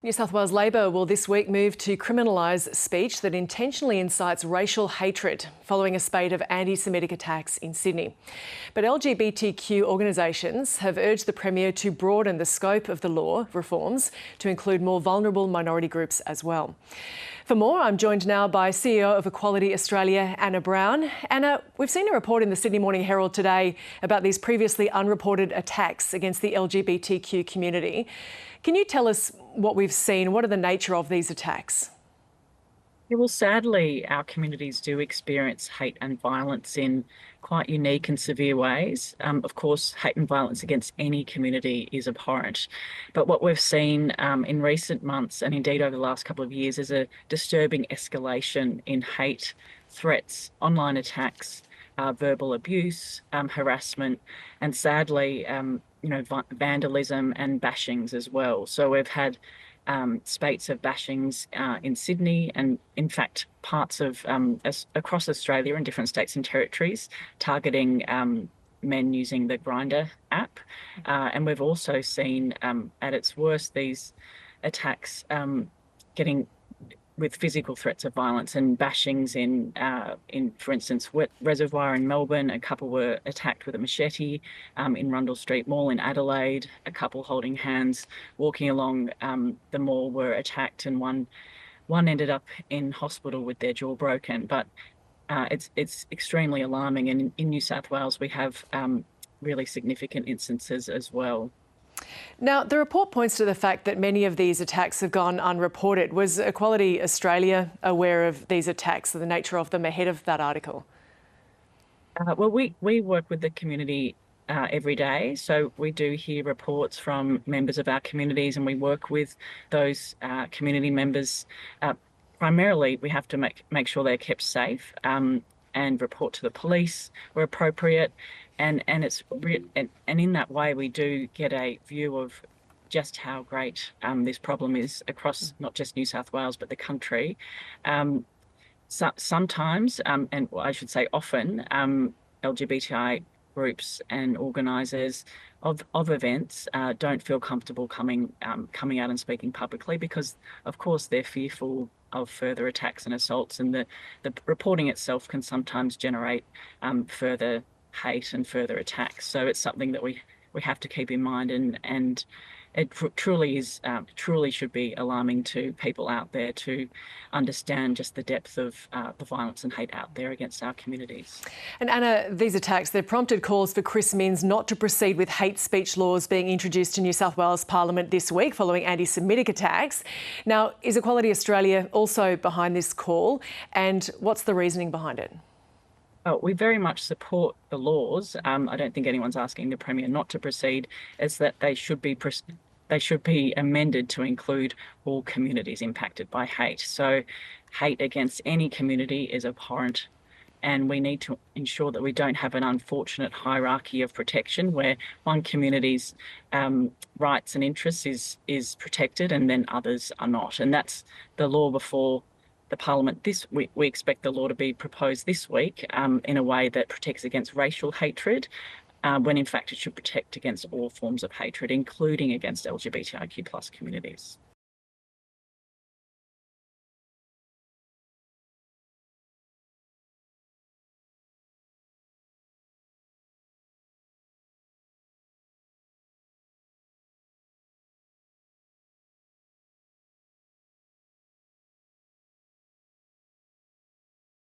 New South Wales Labor will this week move to criminalise speech that intentionally incites racial hatred following a spate of anti-Semitic attacks in Sydney. But LGBTQ organisations have urged the Premier to broaden the scope of the law reforms to include more vulnerable minority groups as well. For more, I'm joined now by CEO of Equality Australia, Anna Brown. Anna, we've seen a report in the Sydney Morning Herald today about these previously unreported attacks against the LGBTQ community. Can you tell us what we've seen? What are the nature of these attacks? Yeah, well, sadly, our communities do experience hate and violence in quite unique and severe ways. Of course, hate and violence against any community is abhorrent. But what we've seen in recent months, and indeed over the last couple of years, is a disturbing escalation in hate, threats, online attacks, verbal abuse, harassment, and sadly, vandalism and bashings as well. So we've had spates of bashings in Sydney and, in fact, parts of across Australia in different states and territories targeting men using the Grindr app. And we've also seen at its worst these attacks getting with physical threats of violence and bashings in for instance, Wet Reservoir in Melbourne. A couple were attacked with a machete in Rundle Street Mall in Adelaide. A couple holding hands walking along the mall were attacked, and one ended up in hospital with their jaw broken. But it's extremely alarming, and in New South Wales we have really significant instances as well. Now, the report points to the fact that many of these attacks have gone unreported. Was Equality Australia aware of these attacks and the nature of them ahead of that article? Well, we work with the community every day, so we do hear reports from members of our communities, and we work with those community members. Primarily, we have to make sure they're kept safe and report to the police where appropriate. And in that way, we do get a view of just how great this problem is across not just New South Wales but the country. Sometimes, and I should say often, LGBTI groups and organisers of events don't feel comfortable coming out and speaking publicly because, of course, they're fearful of further attacks and assaults, and the reporting itself can sometimes generate further hate and further attacks. So it's something that we have to keep in mind, and it truly should be alarming to people out there to understand just the depth of the violence and hate out there against our communities. And Anna, these attacks, they've prompted calls for Chris Minns not to proceed with hate speech laws being introduced in New South Wales Parliament this week following anti-Semitic attacks. Now, is Equality Australia also behind this call, and what's the reasoning behind it? Oh, we very much support the laws. I don't think anyone's asking the Premier not to proceed. It's that they should be amended to include all communities impacted by hate. So hate against any community is abhorrent, and we need to ensure that we don't have an unfortunate hierarchy of protection where one community's rights and interests is protected and then others are not. And that's the law before the Parliament. We expect the law to be proposed this week in a way that protects against racial hatred, when in fact it should protect against all forms of hatred, including against LGBTIQ+ communities.